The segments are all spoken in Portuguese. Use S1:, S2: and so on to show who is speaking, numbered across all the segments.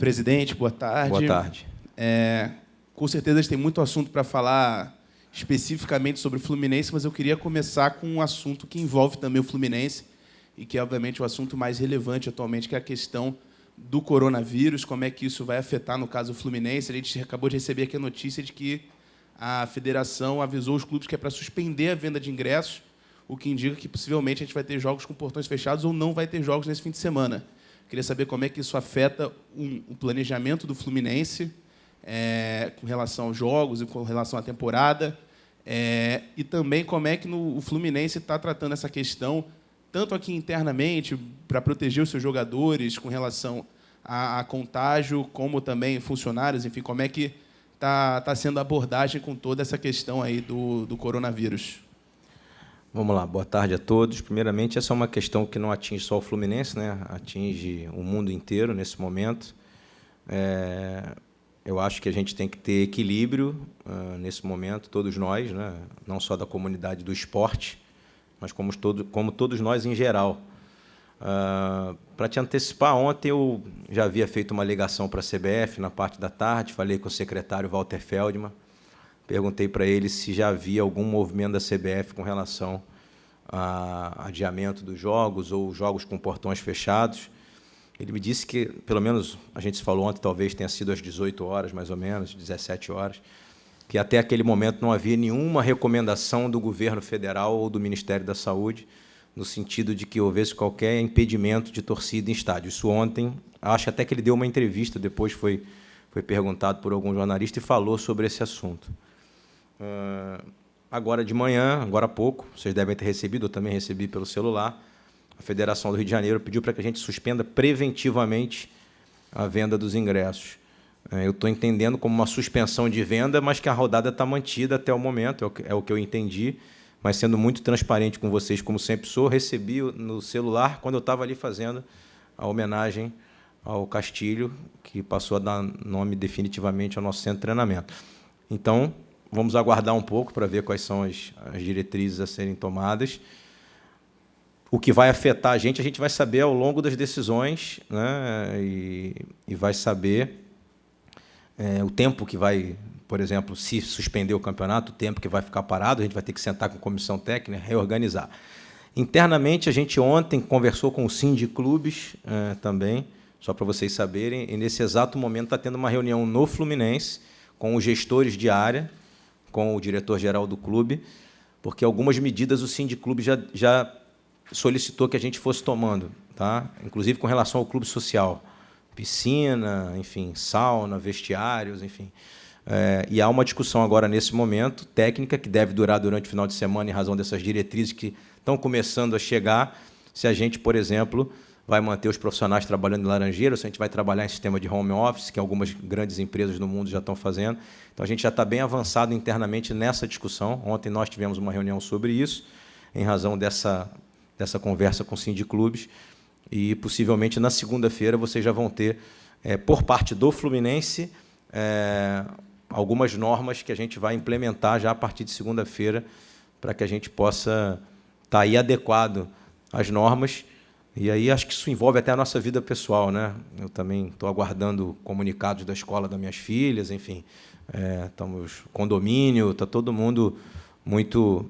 S1: Presidente, boa tarde.
S2: Boa tarde.
S1: Com certeza a gente tem muito assunto para falar especificamente sobre o Fluminense, mas eu queria começar com um assunto que envolve também o Fluminense e que é, obviamente, o assunto mais relevante atualmente, que é a questão do coronavírus, como é que isso vai afetar, no caso, o Fluminense. A gente acabou de receber aqui a notícia de que a federação avisou os clubes que é para suspender a venda de ingressos, o que indica que, possivelmente, a gente vai ter jogos com portões fechados ou não vai ter jogos nesse fim de semana. Queria saber como é que isso afeta o planejamento do Fluminense com relação aos jogos e com relação à temporada, e também como é que o Fluminense está tratando essa questão, tanto aqui internamente, para proteger os seus jogadores com relação a contágio, como também funcionários, enfim, como é que está sendo a abordagem com toda essa questão aí do coronavírus.
S2: Vamos lá, boa tarde a todos. Primeiramente, essa é uma questão que não atinge só o Fluminense, né? Atinge o mundo inteiro nesse momento. Eu acho que a gente tem que ter equilíbrio nesse momento, todos nós, né? Não só da comunidade do esporte, mas como todos nós em geral. Para te antecipar, ontem eu já havia feito uma ligação para a CBF na parte da tarde, falei com o secretário Walter Feldman, perguntei para ele se já havia algum movimento da CBF com relação a adiamento dos jogos ou jogos com portões fechados. Ele me disse que, pelo menos a gente se falou ontem, talvez tenha sido às 18 horas, mais ou menos, 17 horas, que até aquele momento não havia nenhuma recomendação do governo federal ou do Ministério da Saúde no sentido de que houvesse qualquer impedimento de torcida em estádio. Isso ontem, acho até que ele deu uma entrevista, depois foi perguntado por algum jornalista e falou sobre esse assunto. Agora de manhã, agora há pouco, vocês devem ter recebido, eu também recebi pelo celular, a Federação do Rio de Janeiro pediu para que a gente suspenda preventivamente a venda dos ingressos. Eu estou entendendo como uma suspensão de venda, mas que a rodada está mantida até o momento, é o que eu entendi, mas sendo muito transparente com vocês, como sempre sou, recebi no celular quando eu estava ali fazendo a homenagem ao Castilho, que passou a dar nome definitivamente ao nosso centro de treinamento. Então, vamos aguardar um pouco para ver quais são as diretrizes a serem tomadas. O que vai afetar a gente vai saber ao longo das decisões, né? E vai saber o tempo que vai, por exemplo, se suspender o campeonato, o tempo que vai ficar parado, a gente vai ter que sentar com a comissão técnica, reorganizar. Internamente, a gente ontem conversou com o Sindiclubes também, só para vocês saberem, e nesse exato momento está tendo uma reunião no Fluminense com os gestores de área, com o diretor-geral do clube, porque algumas medidas o Sindiclube já solicitou que a gente fosse tomando, tá? Inclusive com relação ao clube social, piscina, enfim, sauna, vestiários, enfim. E há uma discussão agora, nesse momento, técnica, que deve durar durante o final de semana, em razão dessas diretrizes que estão começando a chegar, se a gente, por exemplo, vai manter os profissionais trabalhando em Laranjeiras, se a gente vai trabalhar em sistema de home office, que algumas grandes empresas no mundo já estão fazendo. Então, a gente já está bem avançado internamente nessa discussão. Ontem nós tivemos uma reunião sobre isso, em razão dessa conversa com o Sindiclubes, e possivelmente na segunda-feira vocês já vão ter, por parte do Fluminense, algumas normas que a gente vai implementar já a partir de segunda-feira, para que a gente possa estar aí adequado às normas. E aí acho que isso envolve até a nossa vida pessoal, né? Eu também estou aguardando comunicados da escola das minhas filhas, enfim, estamos condomínio, está todo mundo muito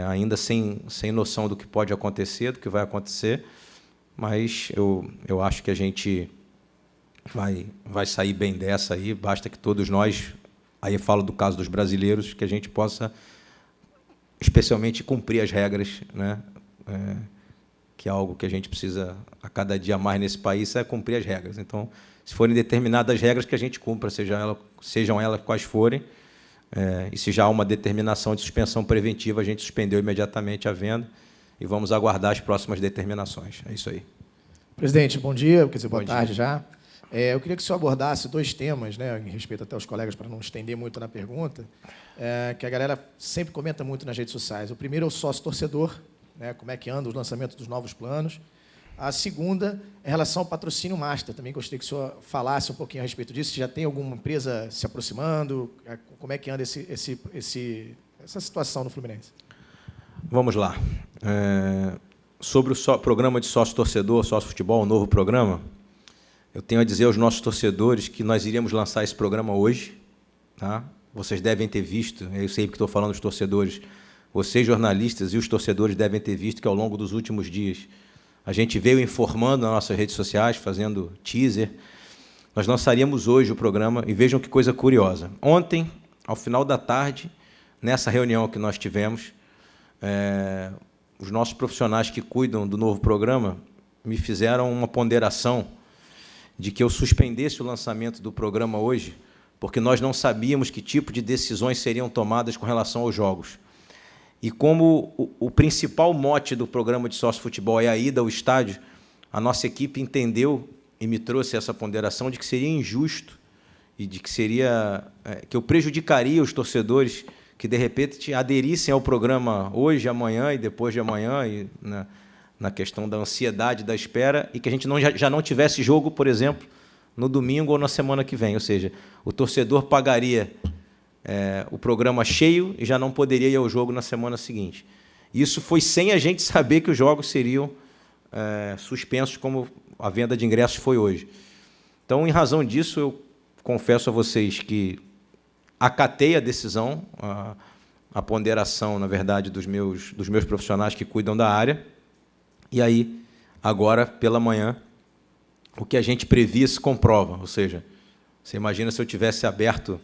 S2: ainda sem noção do que pode acontecer, do que vai acontecer, mas eu acho que a gente vai sair bem dessa aí, basta que todos nós, aí eu falo do caso dos brasileiros, que a gente possa, especialmente, cumprir as regras, né? Que é algo que a gente precisa, a cada dia mais nesse país, é cumprir as regras. Então, se forem determinadas regras, que a gente cumpra, sejam elas quais forem, e se já há uma determinação de suspensão preventiva, a gente suspendeu imediatamente a venda e vamos aguardar as próximas determinações. É isso aí.
S3: Presidente, bom dia, quer dizer, boa tarde já. Eu queria que o senhor abordasse dois temas, né, em respeito até aos colegas, para não estender muito na pergunta, que a galera sempre comenta muito nas redes sociais. O primeiro é o sócio-torcedor, né, como é que anda o lançamento dos novos planos. A segunda é em relação ao patrocínio master. Também gostaria que o senhor falasse um pouquinho a respeito disso. Se já tem alguma empresa se aproximando, como é que anda essa situação no Fluminense?
S2: Vamos lá. Sobre o programa de sócio-torcedor, sócio-futebol, um novo programa, eu tenho a dizer aos nossos torcedores que nós iríamos lançar esse programa hoje. Tá? Vocês devem ter visto, eu sei que estou falando dos torcedores, vocês jornalistas e os torcedores devem ter visto que ao longo dos últimos dias a gente veio informando nas nossas redes sociais, fazendo teaser. Nós lançaríamos hoje o programa, e vejam que coisa curiosa. Ontem, ao final da tarde, nessa reunião que nós tivemos, os nossos profissionais que cuidam do novo programa me fizeram uma ponderação de que eu suspendesse o lançamento do programa hoje, porque nós não sabíamos que tipo de decisões seriam tomadas com relação aos jogos. E como o principal mote do programa de sócio-futebol é a ida ao estádio, a nossa equipe entendeu e me trouxe essa ponderação de que seria injusto e de que que eu prejudicaria os torcedores que, de repente, aderissem ao programa hoje, amanhã e depois de amanhã, e na questão da ansiedade da espera, e que a gente já não tivesse jogo, por exemplo, no domingo ou na semana que vem. Ou seja, o torcedor pagaria o programa cheio e já não poderia ir ao jogo na semana seguinte. Isso foi sem a gente saber que os jogos seriam suspensos, como a venda de ingressos foi hoje. Então, em razão disso, eu confesso a vocês que acatei a decisão, a ponderação, na verdade, dos meus profissionais que cuidam da área. E aí, agora, pela manhã, o que a gente previa se comprova. Ou seja, você imagina se eu tivesse aberto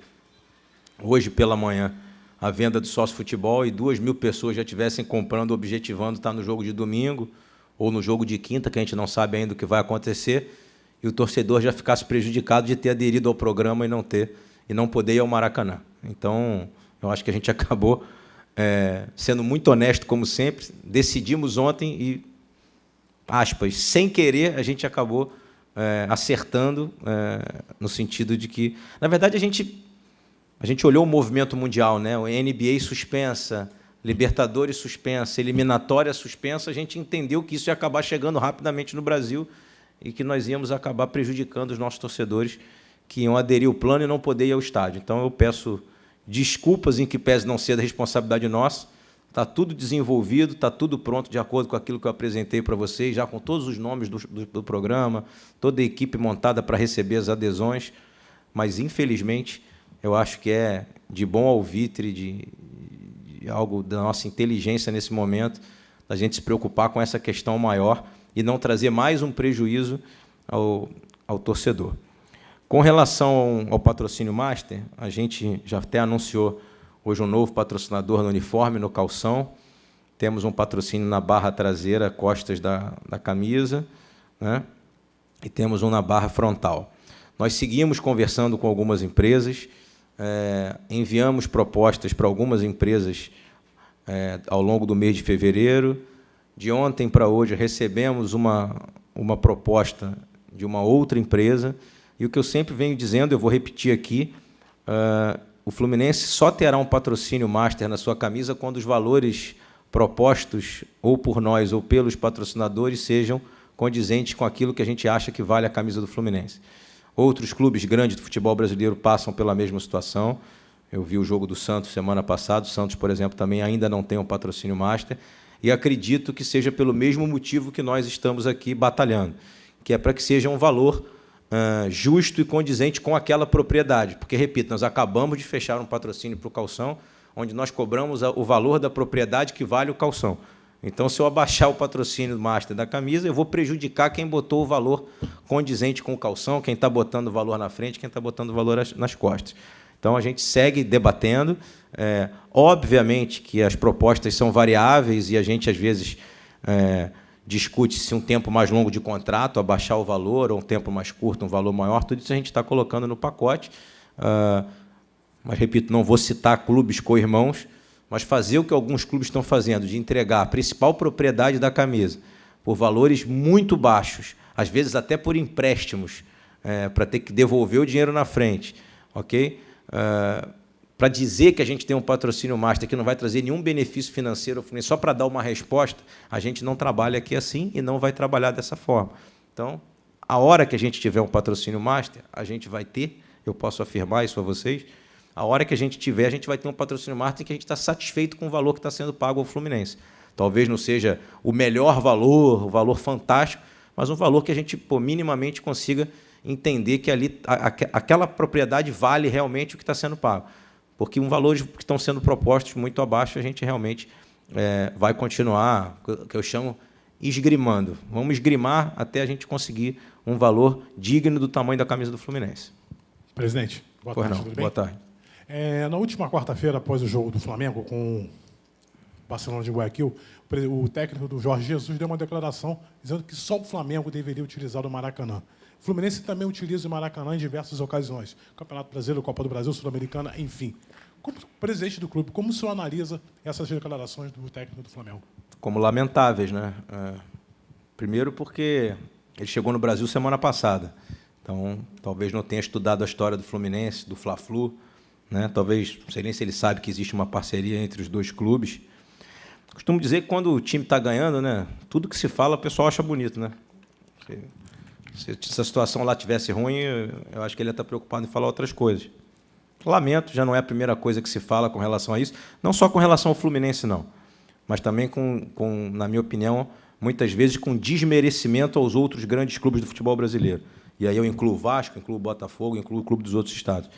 S2: hoje pela manhã a venda do sócio-futebol e 2.000 pessoas já estivessem comprando, objetivando estar no jogo de domingo ou no jogo de quinta, que a gente não sabe ainda o que vai acontecer, e o torcedor já ficasse prejudicado de ter aderido ao programa e não poder ir ao Maracanã. Então, eu acho que a gente acabou sendo muito honesto, como sempre. Decidimos ontem e, aspas, sem querer, a gente acabou acertando, no sentido de que, na verdade, a gente olhou o movimento mundial, né? O NBA suspensa, Libertadores suspensa, eliminatória suspensa, a gente entendeu que isso ia acabar chegando rapidamente no Brasil e que nós íamos acabar prejudicando os nossos torcedores que iam aderir ao plano e não poder ir ao estádio. Então, eu peço desculpas em que pese não ser da responsabilidade nossa. Está tudo desenvolvido, está tudo pronto, de acordo com aquilo que eu apresentei para vocês, já com todos os nomes do programa, toda a equipe montada para receber as adesões, mas, infelizmente, eu acho que é de bom alvitre, de algo da nossa inteligência nesse momento, da gente se preocupar com essa questão maior e não trazer mais um prejuízo ao torcedor. Com relação ao patrocínio Master, a gente já até anunciou hoje um novo patrocinador no uniforme, no calção. Temos um patrocínio na barra traseira, costas da camisa, né? E temos um na barra frontal. Nós seguimos conversando com algumas empresas, enviamos propostas para algumas empresas ao longo do mês de fevereiro. De ontem para hoje, recebemos uma proposta de uma outra empresa, e o que eu sempre venho dizendo, eu vou repetir aqui, o Fluminense só terá um patrocínio Master na sua camisa quando os valores propostos ou por nós ou pelos patrocinadores sejam condizentes com aquilo que a gente acha que vale a camisa do Fluminense. Outros clubes grandes do futebol brasileiro passam pela mesma situação. Eu vi o jogo do Santos semana passada. O Santos, por exemplo, também ainda não tem um patrocínio Master. E acredito que seja pelo mesmo motivo que nós estamos aqui batalhando, que é para que seja um valor justo e condizente com aquela propriedade. Porque, repito, nós acabamos de fechar um patrocínio para o calção, onde nós cobramos o valor da propriedade que vale o calção. Então, se eu abaixar o patrocínio Master da camisa, eu vou prejudicar quem botou o valor condizente com o calção, quem está botando o valor na frente, quem está botando o valor nas costas. Então, a gente segue debatendo. Obviamente que as propostas são variáveis e a gente, às vezes, discute se um tempo mais longo de contrato, abaixar o valor, ou um tempo mais curto, um valor maior. Tudo isso a gente está colocando no pacote. Mas, repito, não vou citar clubes co-irmãos, mas fazer o que alguns clubes estão fazendo, de entregar a principal propriedade da camisa por valores muito baixos, às vezes até por empréstimos, para ter que devolver o dinheiro na frente, ok? Para dizer que a gente tem um patrocínio Master que não vai trazer nenhum benefício financeiro, só para dar uma resposta, a gente não trabalha aqui assim e não vai trabalhar dessa forma. Então, a hora que a gente tiver um patrocínio Master, a gente vai ter, eu posso afirmar isso a vocês, a hora que a gente tiver, a gente vai ter um patrocínio Master que a gente está satisfeito com o valor que está sendo pago ao Fluminense. Talvez não seja o melhor valor, o valor fantástico, mas um valor que a gente minimamente consiga entender que ali aquela propriedade vale realmente o que está sendo pago. Porque valores que estão sendo propostos muito abaixo, a gente realmente vai continuar, que eu chamo, esgrimando. Vamos esgrimar até a gente conseguir um valor digno do tamanho da camisa do Fluminense.
S4: Presidente, boa tarde, tudo bem?
S2: Boa tarde.
S4: Na última quarta-feira, após o jogo do Flamengo com o Barcelona de Guayaquil, o técnico do Jorge Jesus deu uma declaração dizendo que só o Flamengo deveria utilizar o Maracanã. O Fluminense também utiliza o Maracanã em diversas ocasiões. Campeonato Brasileiro, Copa do Brasil, Sul-Americana, enfim. Como presidente do clube, como o senhor analisa essas declarações do técnico do Flamengo?
S2: Como lamentáveis, né? Primeiro porque ele chegou no Brasil semana passada. Então, talvez não tenha estudado a história do Fluminense, do Fla-Flu, né? Talvez, não sei nem se ele sabe que existe uma parceria entre os dois clubes. Costumo dizer que quando o time está ganhando, né, tudo que se fala, o pessoal acha bonito, né? Se essa situação lá tivesse ruim, eu acho que ele ia estar preocupado em falar outras coisas. Lamento, já não é a primeira coisa que se fala com relação a isso, não só com relação ao Fluminense, não, mas também na minha opinião, muitas vezes com desmerecimento aos outros grandes clubes do futebol brasileiro. E aí eu incluo o Vasco, incluo o Botafogo, incluo o clube dos outros estados.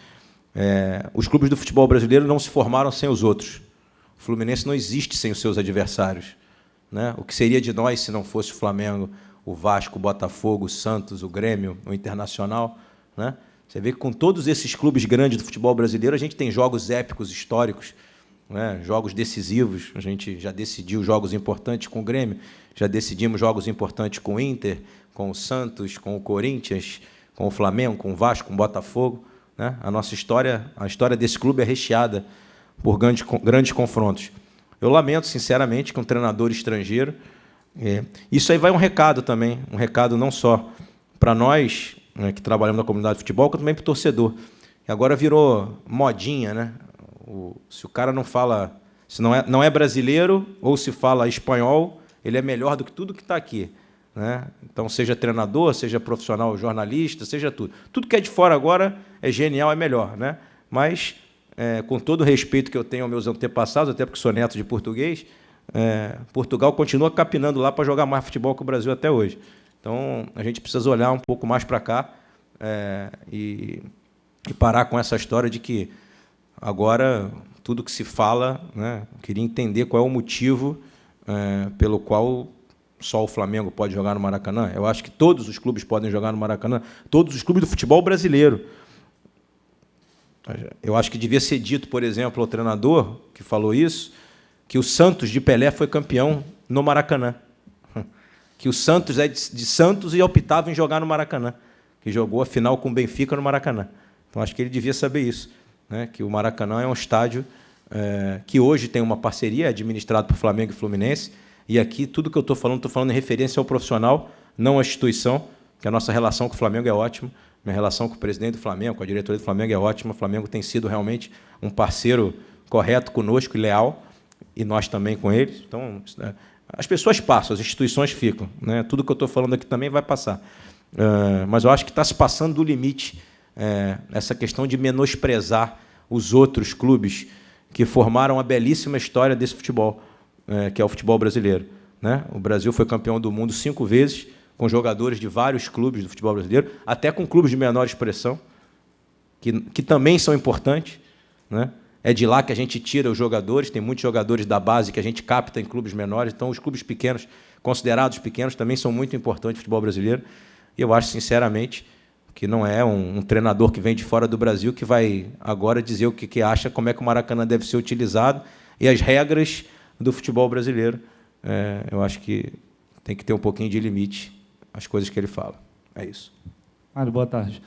S2: Os clubes do futebol brasileiro não se formaram sem os outros. O Fluminense não existe sem os seus adversários, né? O que seria de nós se não fosse o Flamengo, o Vasco, o Botafogo, o Santos, o Grêmio, o Internacional, né? Você vê que com todos esses clubes grandes do futebol brasileiro, a gente tem jogos épicos, históricos, né? Jogos decisivos. A gente já decidiu jogos importantes com o Grêmio, já decidimos jogos importantes com o Inter, com o Santos, com o Corinthians, com o Flamengo, com o Vasco, com o Botafogo, né? A nossa história, a história desse clube é recheada por grandes confrontos. Eu lamento, sinceramente, que um treinador estrangeiro... Isso aí vai um recado também, um recado não só para nós, né, que trabalhamos na comunidade de futebol, como também para o torcedor. E agora virou modinha, né? Se o cara não fala... Se não é brasileiro ou se fala espanhol, ele é melhor do que tudo que está aqui, né? Então, seja treinador, seja profissional, jornalista, seja tudo. Tudo que é de fora agora é genial, é melhor, né? Mas... com todo o respeito que eu tenho aos meus antepassados, até porque sou neto de português, Portugal continua capinando lá para jogar mais futebol que o Brasil até hoje. Então, a gente precisa olhar um pouco mais para cá e parar com essa história de que agora tudo que se fala, né, eu queria entender qual é o motivo pelo qual só o Flamengo pode jogar no Maracanã. Eu acho que todos os clubes podem jogar no Maracanã, todos os clubes do futebol brasileiro. Eu acho que devia ser dito, por exemplo, ao treinador que falou isso, que o Santos de Pelé foi campeão no Maracanã. Que o Santos é de Santos e optava em jogar no Maracanã. Que jogou a final com o Benfica no Maracanã. Então, acho que ele devia saber isso, né? Que o Maracanã é um estádio que hoje tem uma parceria, administrado por Flamengo e Fluminense. E aqui, tudo que eu estou falando em referência ao profissional, não à instituição, que a nossa relação com o Flamengo é ótima. Minha relação com o presidente do Flamengo, com a diretoria do Flamengo é ótima. O Flamengo tem sido realmente um parceiro correto conosco e leal, e nós também com eles. Então, as pessoas passam, as instituições ficam, né? Tudo que eu estou falando aqui também vai passar. Mas eu acho que está se passando do limite essa questão de menosprezar os outros clubes que formaram a belíssima história desse futebol, que é o futebol brasileiro, né? O Brasil foi campeão do mundo 5 vezes, com jogadores de vários clubes do futebol brasileiro, até com clubes de menor expressão, que também são importantes, né? É de lá que a gente tira os jogadores, tem muitos jogadores da base que a gente capta em clubes menores, então os clubes pequenos, considerados pequenos, também são muito importantes no futebol brasileiro, e eu acho, sinceramente, que não é um treinador que vem de fora do Brasil que vai agora dizer o que acha, como é que o Maracanã deve ser utilizado, e as regras do futebol brasileiro. Eu acho que tem que ter um pouquinho de limite as coisas que ele fala. É isso.
S5: Mário, boa tarde.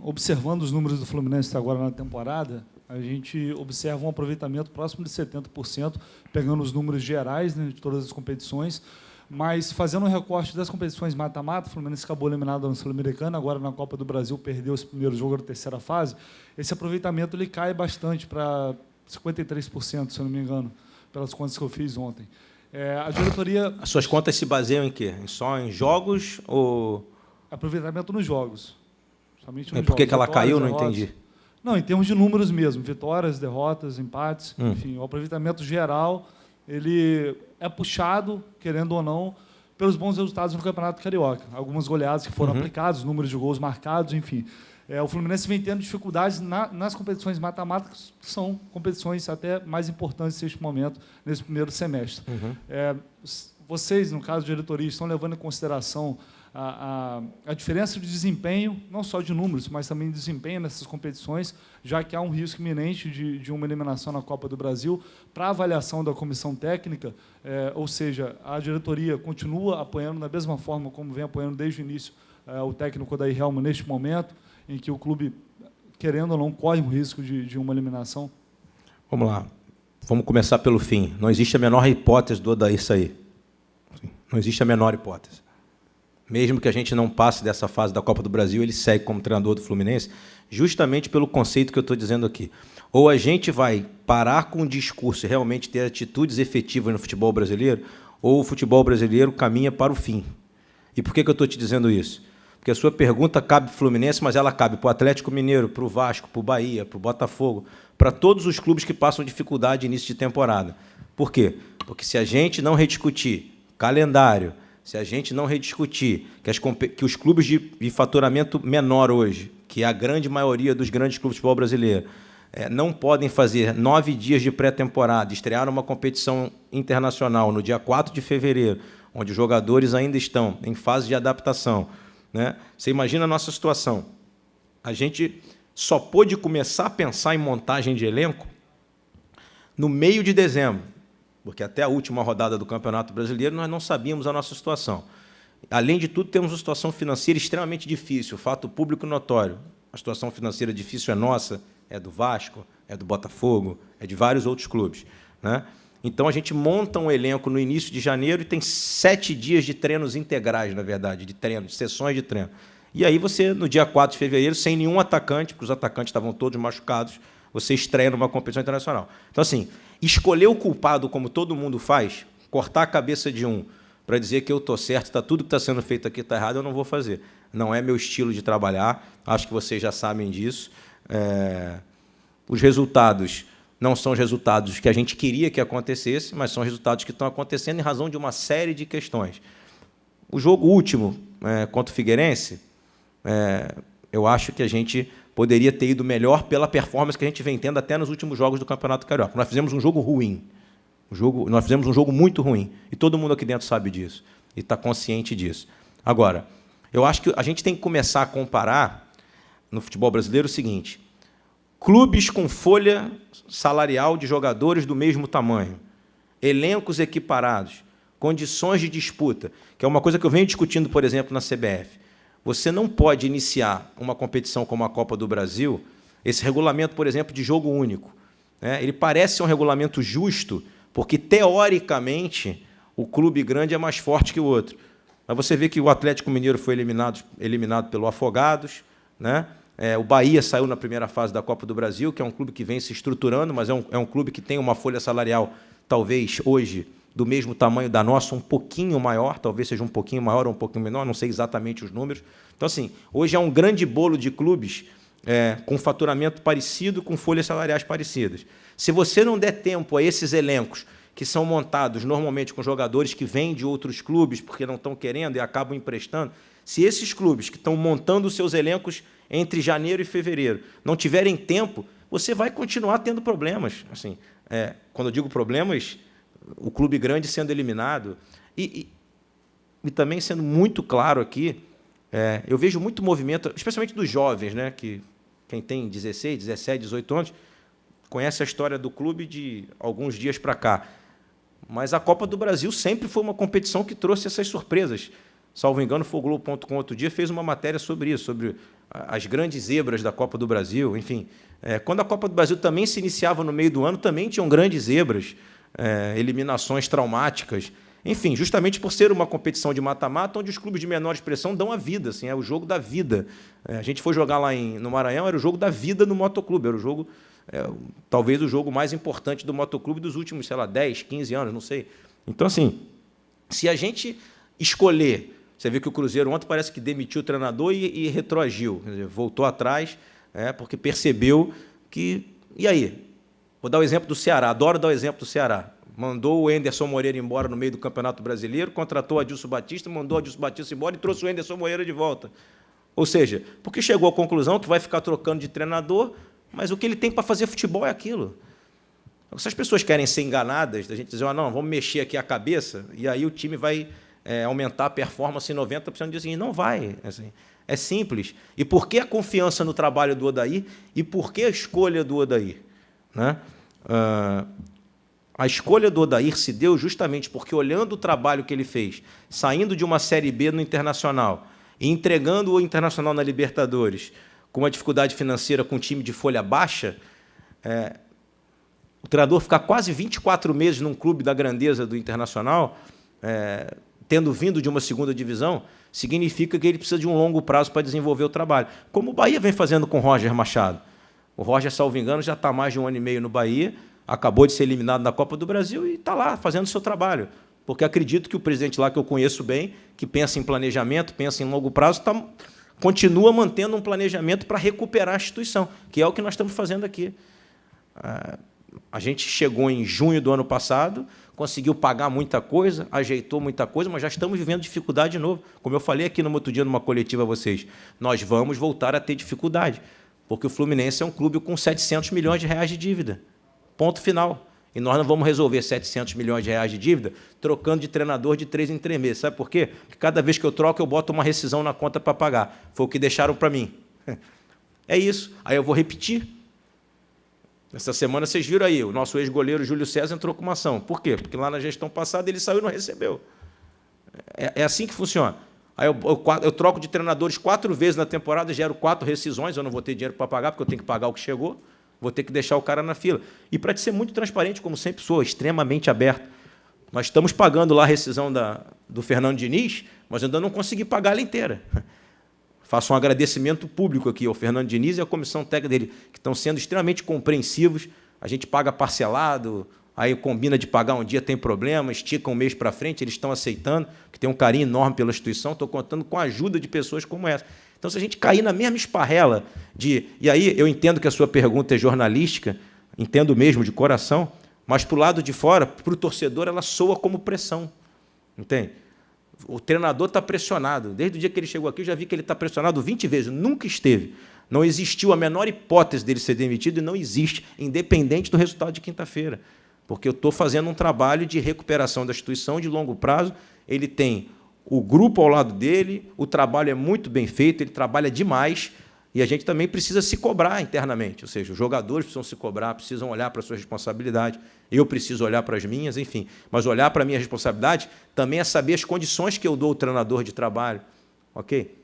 S5: Observando os números do Fluminense agora na temporada, a gente observa um aproveitamento próximo de 70%, pegando os números gerais, né, de todas as competições, mas fazendo um recorte das competições mata-mata, o Fluminense acabou eliminado na Sul-Americana, agora na Copa do Brasil perdeu esse primeiro jogo da terceira fase, esse aproveitamento ele cai bastante para 53%, se eu não me engano, pelas contas que eu fiz ontem. A diretoria...
S2: As suas contas se baseiam em quê? Só em jogos ou...
S5: Aproveitamento nos jogos. Somente nos
S2: por que
S5: jogos.
S2: ela caiu? Não
S5: derrotas.
S2: entendi.
S5: Não, em termos de números mesmo. Vitórias, derrotas, empates. Enfim, o aproveitamento geral ele é puxado, querendo ou não, pelos bons resultados no Campeonato Carioca. Algumas goleadas que foram aplicadas, números de gols marcados, enfim. O Fluminense vem tendo dificuldades nas competições mata-matas, que são competições até mais importantes neste momento, nesse primeiro semestre. Vocês, no caso de diretoria, estão levando em consideração a diferença de desempenho, não só de números, mas também de desempenho nessas competições, já que há um risco iminente de uma eliminação na Copa do Brasil, para a avaliação da comissão técnica, ou seja, a diretoria continua apoiando da mesma forma como vem apoiando desde o início o técnico Odair Hellmann neste momento, em que o clube, querendo ou não, corre o risco de uma eliminação?
S2: Vamos lá. Vamos começar pelo fim. Não existe a menor hipótese do Odair sair. Não existe a menor hipótese. Mesmo que a gente não passe dessa fase da Copa do Brasil, ele segue como treinador do Fluminense, justamente pelo conceito que eu estou dizendo aqui. Ou a gente vai parar com o discurso e realmente ter atitudes efetivas no futebol brasileiro, ou o futebol brasileiro caminha para o fim. E por que eu estou te dizendo isso? Porque a sua pergunta cabe para o Fluminense, mas ela cabe para o Atlético Mineiro, para o Vasco, para o Bahia, para o Botafogo, para todos os clubes que passam dificuldade início de temporada. Por quê? Porque se a gente não rediscutir calendário, se a gente não rediscutir que os clubes de faturamento menor hoje, que é a grande maioria dos grandes clubes de futebol brasileiro, não podem fazer 9 dias de pré-temporada, estrear uma competição internacional no dia 4 de fevereiro, onde os jogadores ainda estão em fase de adaptação, né? Você imagina a nossa situação. A gente só pôde começar a pensar em montagem de elenco no meio de dezembro, porque até a última rodada do Campeonato Brasileiro nós não sabíamos a nossa situação. Além de tudo, temos uma situação financeira extremamente difícil, fato público notório. A situação financeira difícil é nossa, é do Vasco, é do Botafogo, é de vários outros clubes, né? Então, a gente monta um elenco no início de janeiro e tem 7 dias de treinos integrais, na verdade, de treino, de sessões de treino. E aí você, no dia 4 de fevereiro, sem nenhum atacante, porque os atacantes estavam todos machucados, você estreia numa competição internacional. Então, assim, escolher o culpado, como todo mundo faz, cortar a cabeça de um para dizer que eu estou certo, tudo que está sendo feito aqui está errado, eu não vou fazer. Não é meu estilo de trabalhar, acho que vocês já sabem disso. Os resultados não são os resultados que a gente queria que acontecesse, mas são resultados que estão acontecendo em razão de uma série de questões. O jogo último contra o Figueirense, eu acho que a gente poderia ter ido melhor pela performance que a gente vem tendo até nos últimos jogos do Campeonato Carioca. Nós fizemos um jogo ruim. Nós fizemos um jogo muito ruim. E todo mundo aqui dentro sabe disso. E está consciente disso. Agora, eu acho que a gente tem que começar a comparar, no futebol brasileiro, o seguinte: clubes com folha salarial de jogadores do mesmo tamanho, elencos equiparados, condições de disputa, que é uma coisa que eu venho discutindo, por exemplo, na CBF. Você não pode iniciar uma competição como a Copa do Brasil, esse regulamento, por exemplo, de jogo único, né? Ele parece ser um regulamento justo, porque, teoricamente, o clube grande é mais forte que o outro. Mas você vê que o Atlético Mineiro foi eliminado pelo Afogados, né? O Bahia saiu na primeira fase da Copa do Brasil, que é um clube que vem se estruturando, mas é um clube que tem uma folha salarial, talvez, hoje, do mesmo tamanho da nossa, um pouquinho maior, talvez seja um pouquinho maior ou um pouquinho menor, não sei exatamente os números. Então, assim, hoje é um grande bolo de clubes com faturamento parecido, com folhas salariais parecidas. Se você não der tempo a esses elencos, que são montados normalmente com jogadores que vêm de outros clubes porque não estão querendo e acabam emprestando, se esses clubes que estão montando os seus elencos entre janeiro e fevereiro não tiverem tempo, você vai continuar tendo problemas. Assim, quando eu digo problemas, o clube grande sendo eliminado. E também sendo muito claro aqui, eu vejo muito movimento, especialmente dos jovens, né, que quem tem 16, 17, 18 anos, conhece a história do clube de alguns dias para cá. Mas a Copa do Brasil sempre foi uma competição que trouxe essas surpresas. Salvo engano, o Globo.com outro dia fez uma matéria sobre isso, sobre as grandes zebras da Copa do Brasil. Enfim, quando a Copa do Brasil também se iniciava no meio do ano, também tinham grandes zebras, eliminações traumáticas. Enfim, justamente por ser uma competição de mata-mata, onde os clubes de menor expressão dão a vida, assim, é o jogo da vida. A gente foi jogar lá no Maranhão, era o jogo da vida no motoclube, era o jogo, talvez o jogo mais importante do motoclube dos últimos, 10, 15 anos, não sei. Então, assim, se a gente escolher, você vê que o Cruzeiro ontem parece que demitiu o treinador e retroagiu, quer dizer, voltou atrás, porque percebeu que... E aí? Vou dar o exemplo do Ceará, adoro dar o exemplo do Ceará. Mandou o Enderson Moreira embora no meio do Campeonato Brasileiro, contratou o Adilson Batista, mandou o Adilson Batista embora e trouxe o Enderson Moreira de volta. Ou seja, porque chegou à conclusão que vai ficar trocando de treinador, mas o que ele tem para fazer futebol é aquilo. Se as pessoas querem ser enganadas, a gente dizer, não, vamos mexer aqui a cabeça, e aí o time vai aumentar a performance em 90%, diz assim, não vai. Assim, é simples. E por que a confiança no trabalho do Odair e por que a escolha do Odair? Né? A escolha do Odair se deu justamente porque, olhando o trabalho que ele fez, saindo de uma Série B no Internacional e entregando o Internacional na Libertadores com uma dificuldade financeira com um time de folha baixa, o treinador ficar quase 24 meses num clube da grandeza do Internacional, tendo vindo de uma segunda divisão, significa que ele precisa de um longo prazo para desenvolver o trabalho. Como o Bahia vem fazendo com o Roger Machado. O Roger, salvo engano, já está há mais de 1 ano e meio no Bahia, acabou de ser eliminado na Copa do Brasil e está lá fazendo o seu trabalho. Porque acredito que o presidente lá, que eu conheço bem, que pensa em planejamento, pensa em longo prazo, continua mantendo um planejamento para recuperar a instituição, que é o que nós estamos fazendo aqui. A gente chegou em junho do ano passado, conseguiu pagar muita coisa, ajeitou muita coisa, mas já estamos vivendo dificuldade de novo. Como eu falei aqui no outro dia, numa coletiva a vocês, nós vamos voltar a ter dificuldade, porque o Fluminense é um clube com 700 milhões de reais de dívida. Ponto final. E nós não vamos resolver 700 milhões de reais de dívida trocando de treinador de 3 em 3 meses. Sabe por quê? Porque cada vez que eu troco, eu boto uma rescisão na conta para pagar. Foi o que deixaram para mim. É isso. Aí eu vou repetir. Essa semana vocês viram aí, o nosso ex-goleiro Júlio César entrou com uma ação. Por quê? Porque lá na gestão passada ele saiu e não recebeu. É assim que funciona. Aí eu troco de treinadores 4 vezes na temporada, gero 4 rescisões, eu não vou ter dinheiro para pagar, porque eu tenho que pagar o que chegou, vou ter que deixar o cara na fila. E para te ser muito transparente, como sempre sou, extremamente aberto, nós estamos pagando lá a rescisão do Fernando Diniz, mas ainda não consegui pagar ela inteira. Faço um agradecimento público aqui ao Fernando Diniz e à comissão técnica dele, que estão sendo extremamente compreensivos. A gente paga parcelado, aí combina de pagar um dia, tem problema, estica um mês para frente, eles estão aceitando, que tem um carinho enorme pela instituição, estou contando com a ajuda de pessoas como essa. Então, se a gente cair na mesma esparrela de... E aí eu entendo que a sua pergunta é jornalística, entendo mesmo de coração, mas, para o lado de fora, para o torcedor, ela soa como pressão. Entende? O treinador está pressionado. Desde o dia que ele chegou aqui, eu já vi que ele está pressionado 20 vezes. Nunca esteve. Não existiu a menor hipótese dele ser demitido e não existe, independente do resultado de quinta-feira. Porque eu estou fazendo um trabalho de recuperação da instituição de longo prazo. Ele tem o grupo ao lado dele, o trabalho é muito bem feito, ele trabalha demais, e a gente também precisa se cobrar internamente. Ou seja, os jogadores precisam se cobrar, precisam olhar para a sua responsabilidade, eu preciso olhar para as minhas, enfim. Mas olhar para a minha responsabilidade também é saber as condições que eu dou ao treinador de trabalho. Ok?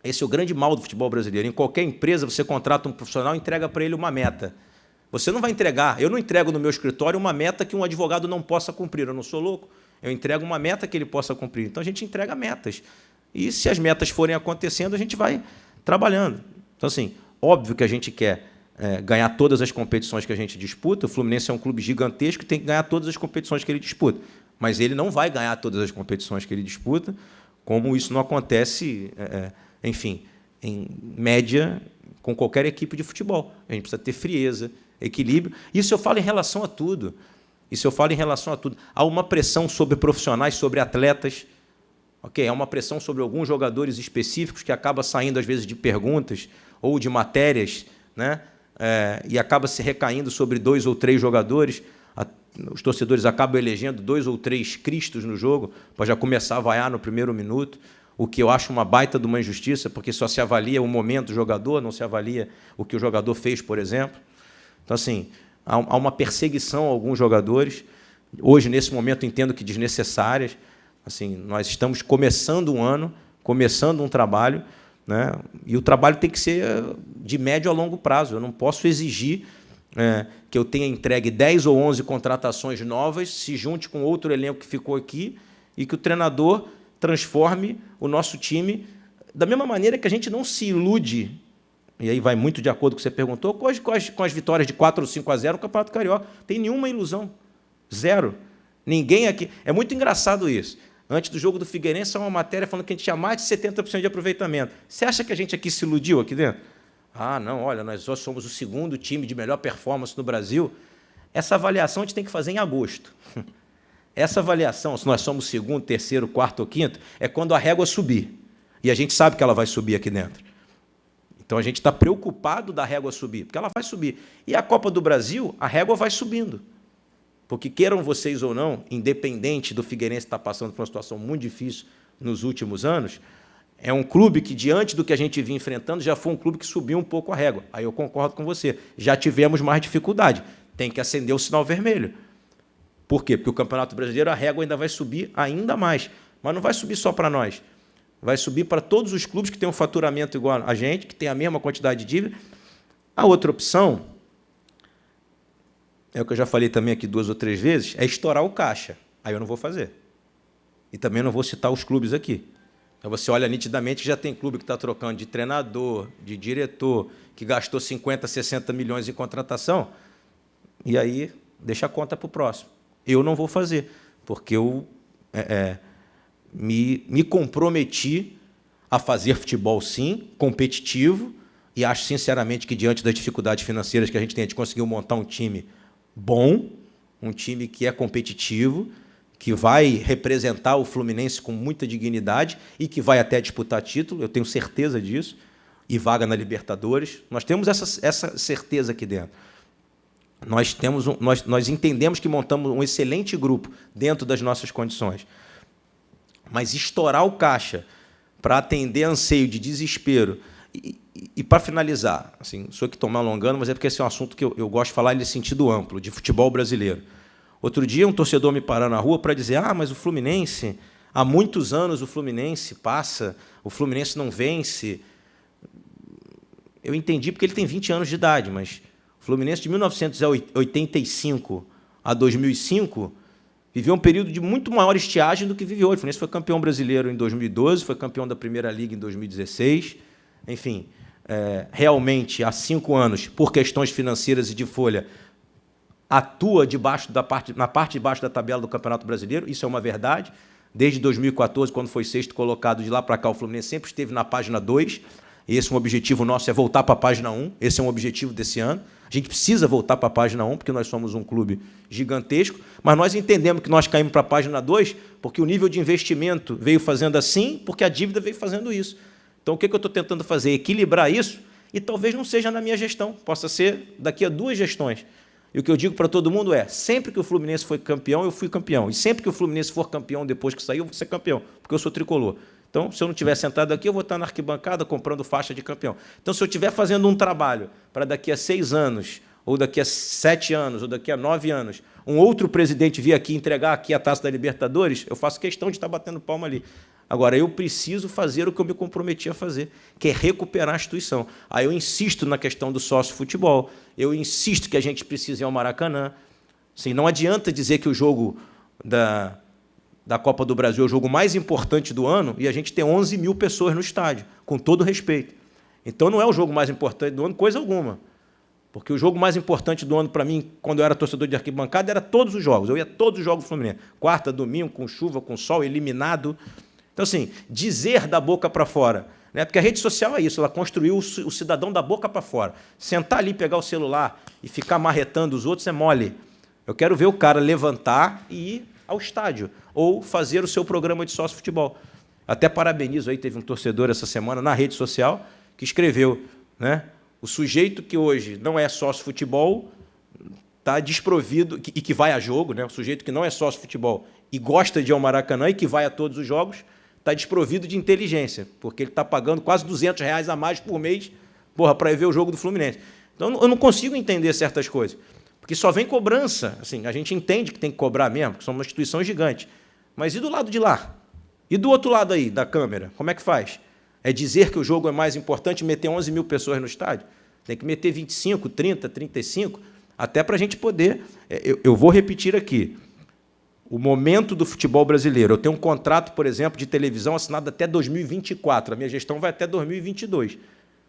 S2: Esse é o grande mal do futebol brasileiro. Em qualquer empresa, você contrata um profissional e entrega para ele uma meta. Você não vai entregar, eu não entrego no meu escritório uma meta que um advogado não possa cumprir. Eu não sou louco. Eu entrego uma meta que ele possa cumprir. Então, a gente entrega metas. E, se as metas forem acontecendo, a gente vai trabalhando. Então, assim, óbvio que a gente quer ganhar todas as competições que a gente disputa. O Fluminense é um clube gigantesco e tem que ganhar todas as competições que ele disputa. Mas ele não vai ganhar todas as competições que ele disputa, como isso não acontece, enfim, em média, com qualquer equipe de futebol. A gente precisa ter frieza, equilíbrio. Isso eu falo em relação a tudo. Isso eu falo em relação a tudo. Há uma pressão sobre profissionais, sobre atletas. Okay? Há uma pressão sobre alguns jogadores específicos que acaba saindo, às vezes, de perguntas ou de matérias, né? E acaba se recaindo sobre 2 ou 3 jogadores. Os torcedores acabam elegendo 2 ou 3 cristos no jogo para já começar a vaiar no primeiro minuto, o que eu acho uma baita de uma injustiça, porque só se avalia o momento do jogador, não se avalia o que o jogador fez, por exemplo. Então, assim, há uma perseguição a alguns jogadores. Hoje, nesse momento, entendo que desnecessárias. Assim, nós estamos começando um ano, começando um trabalho, né? E o trabalho tem que ser de médio a longo prazo. Eu não posso exigir que eu tenha entregue 10 ou 11 contratações novas, se junte com outro elenco que ficou aqui e que o treinador transforme o nosso time da mesma maneira que a gente não se ilude, e aí vai muito de acordo com o que você perguntou, com as vitórias de 4 ou 5-0 no Campeonato Carioca. Tem nenhuma ilusão. Zero. Ninguém aqui... É muito engraçado isso. Antes do jogo do Figueirense, saiu uma matéria falando que a gente tinha mais de 70% de aproveitamento. Você acha que a gente aqui se iludiu aqui dentro? Ah, não, olha, nós só somos o 2º time de melhor performance no Brasil. Essa avaliação a gente tem que fazer em agosto. Essa avaliação, se nós somos segundo, terceiro, quarto ou quinto, é quando a régua subir. E a gente sabe que ela vai subir aqui dentro. Então, a gente está preocupado da régua subir, porque ela vai subir. E a Copa do Brasil, a régua vai subindo. Porque, queiram vocês ou não, independente do Figueirense estar passando por uma situação muito difícil nos últimos anos, é um clube que, diante do que a gente vinha enfrentando, já foi um clube que subiu um pouco a régua. Aí eu concordo com você. Já tivemos mais dificuldade. Tem que acender o sinal vermelho. Por quê? Porque o Campeonato Brasileiro, a régua ainda vai subir ainda mais. Mas não vai subir só para nós. Vai subir para todos os clubes que têm um faturamento igual a gente, que têm a mesma quantidade de dívida. A outra opção, é o que eu já falei também aqui 2 ou 3 vezes, é estourar o caixa. Aí eu não vou fazer. E também não vou citar os clubes aqui. Então você olha nitidamente que já tem clube que está trocando de treinador, de diretor, que gastou 50, 60 milhões em contratação, e aí deixa a conta para o próximo. Eu não vou fazer, porque eu me comprometi a fazer futebol, sim, competitivo, e acho, sinceramente, que, diante das dificuldades financeiras que a gente tem, a gente conseguiu montar um time bom, um time que é competitivo, que vai representar o Fluminense com muita dignidade e que vai até disputar título, eu tenho certeza disso, e vaga na Libertadores. Nós temos essa certeza aqui dentro. Nós entendemos que montamos um excelente grupo dentro das nossas condições. Mas estourar o caixa para atender anseio de desespero e para finalizar, assim, sou que estou me alongando, mas é porque esse é um assunto que eu gosto de falar em sentido amplo, de futebol brasileiro. Outro dia, um torcedor me parou na rua para dizer: mas o Fluminense, há muitos anos o Fluminense passa, o Fluminense não vence. Eu entendi porque ele tem 20 anos de idade, mas o Fluminense, de 1985 a 2005, viveu um período de muito maior estiagem do que vive hoje. O Fluminense foi campeão brasileiro em 2012, foi campeão da Primeira Liga em 2016. Enfim, realmente, há 5 anos, por questões financeiras e de folha, atua na parte de baixo da tabela do Campeonato Brasileiro. Isso é uma verdade. Desde 2014, quando foi 6º colocado, de lá para cá, o Fluminense sempre esteve na página 2. Esse é um objetivo nosso, é voltar para a página 1. Esse é um objetivo desse ano. A gente precisa voltar para a página 1, porque nós somos um clube gigantesco, mas nós entendemos que nós caímos para a página 2 porque o nível de investimento veio fazendo assim, porque a dívida veio fazendo isso. Então, o que eu estou tentando fazer? Equilibrar isso, e talvez não seja na minha gestão, possa ser daqui a 2 gestões. E o que eu digo para todo mundo é: sempre que o Fluminense foi campeão, eu fui campeão. E sempre que o Fluminense for campeão depois que sair, eu vou ser campeão, porque eu sou tricolor. Então, se eu não estiver sentado aqui, eu vou estar na arquibancada comprando faixa de campeão. Então, se eu estiver fazendo um trabalho para daqui a 6 anos, ou daqui a 7 anos, ou daqui a 9 anos, um outro presidente vir aqui entregar aqui a Taça da Libertadores, eu faço questão de estar batendo palma ali. Agora, eu preciso fazer o que eu me comprometi a fazer, que é recuperar a instituição. Aí eu insisto na questão do sócio-futebol, eu insisto que a gente precisa ir ao Maracanã. Assim, não adianta dizer que o jogo da Copa do Brasil é o jogo mais importante do ano e a gente tem 11 mil pessoas no estádio, com todo respeito. Então, não é o jogo mais importante do ano, coisa alguma. Porque o jogo mais importante do ano, para mim, quando eu era torcedor de arquibancada, era todos os jogos. Eu ia todos os jogos do Fluminense. Quarta, domingo, com chuva, com sol, eliminado. Então, assim, dizer da boca para fora, né? Porque a rede social é isso, ela construiu o cidadão da boca para fora. Sentar ali, pegar o celular e ficar marretando os outros é mole. Eu quero ver o cara levantar e ir ao estádio, ou fazer o seu programa de sócio-futebol. Até parabenizo, aí teve um torcedor essa semana na rede social que escreveu, né? O sujeito que hoje não é sócio-futebol está desprovido, e que vai a jogo, né? O sujeito que não é sócio-futebol e gosta de ir ao Maracanã e que vai a todos os jogos, está desprovido de inteligência, porque ele está pagando quase R$200 a mais por mês para ir ver o jogo do Fluminense. Então, eu não consigo entender certas coisas, porque só vem cobrança. Assim, a gente entende que tem que cobrar mesmo, porque somos uma instituição gigante. Mas e do lado de lá? E do outro lado aí, da câmera? Como é que faz? É dizer que o jogo é mais importante meter 11 mil pessoas no estádio? Tem que meter 25, 30, 35, até para a gente poder... Eu vou repetir aqui. O momento do futebol brasileiro. Eu tenho um contrato, por exemplo, de televisão assinado até 2024. A minha gestão vai até 2022.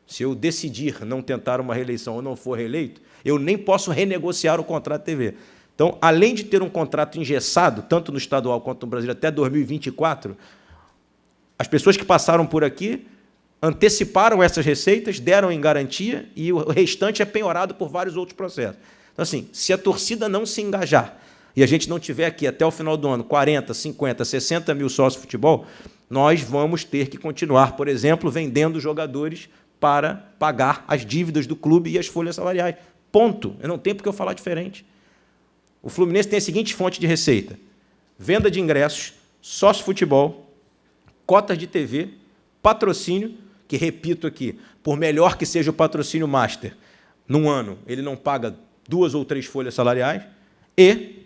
S2: Se eu decidir não tentar uma reeleição ou não for reeleito, eu nem posso renegociar o contrato de TV. Então, além de ter um contrato engessado, tanto no estadual quanto no Brasil, até 2024, as pessoas que passaram por aqui anteciparam essas receitas, deram em garantia, e o restante é penhorado por vários outros processos. Então, assim, se a torcida não se engajar e a gente não tiver aqui até o final do ano 40, 50, 60 mil sócios de futebol, nós vamos ter que continuar, por exemplo, vendendo jogadores para pagar as dívidas do clube e as folhas salariais. Ponto. Eu não tenho por que eu falar diferente. O Fluminense tem a seguinte fonte de receita: venda de ingressos, sócio-futebol, cotas de TV, patrocínio, que, repito aqui, por melhor que seja o patrocínio master, num ano ele não paga 2 ou 3 folhas salariais, e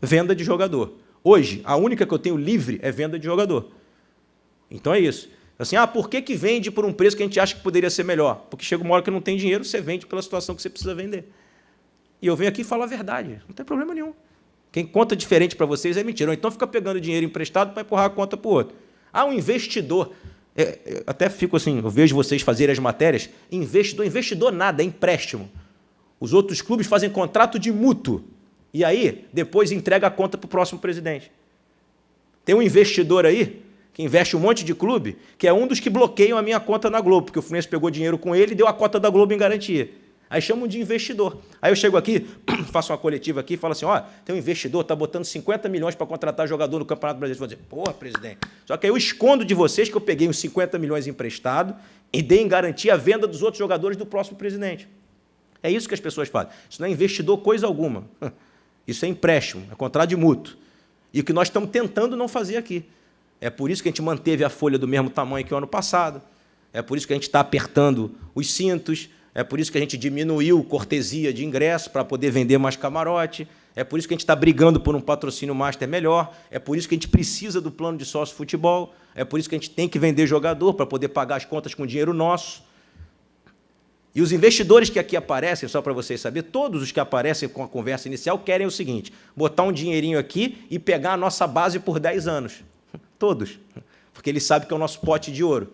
S2: venda de jogador. Hoje, a única que eu tenho livre é venda de jogador. Então é isso. Assim, por que vende por um preço que a gente acha que poderia ser melhor? Porque chega uma hora que não tem dinheiro, você vende pela situação que você precisa vender. E eu venho aqui e falo a verdade, não tem problema nenhum. Quem conta diferente para vocês é mentira. Ou então fica pegando dinheiro emprestado para empurrar a conta para o outro. Um investidor. Eu até fico assim, eu vejo vocês fazerem as matérias. Investidor nada, é empréstimo. Os outros clubes fazem contrato de mútuo. E aí, depois entrega a conta para o próximo presidente. Tem um investidor aí que investe um monte de clube, que é um dos que bloqueiam a minha conta na Globo, porque o Fluminense pegou dinheiro com ele e deu a cota da Globo em garantia. Aí chamam de investidor. Aí eu chego aqui, faço uma coletiva aqui e falo assim, tem um investidor, está botando 50 milhões para contratar jogador no Campeonato Brasileiro. Eu vou dizer, porra, presidente. Só que aí eu escondo de vocês que eu peguei uns 50 milhões emprestado e dei em garantia a venda dos outros jogadores do próximo presidente. É isso que as pessoas fazem. Isso não é investidor coisa alguma. Isso é empréstimo, é contrato de mútuo. E o que nós estamos tentando não fazer aqui. É por isso que a gente manteve a folha do mesmo tamanho que o ano passado. É por isso que a gente está apertando os cintos. É por isso que a gente diminuiu cortesia de ingresso para poder vender mais camarote. É por isso que a gente está brigando por um patrocínio master melhor. É por isso que a gente precisa do plano de sócio futebol. É por isso que a gente tem que vender jogador para poder pagar as contas com dinheiro nosso. E os investidores que aqui aparecem, só para vocês saberem, todos os que aparecem com a conversa inicial querem o seguinte: botar um dinheirinho aqui e pegar a nossa base por 10 anos. Todos. Porque eles sabem que é o nosso pote de ouro.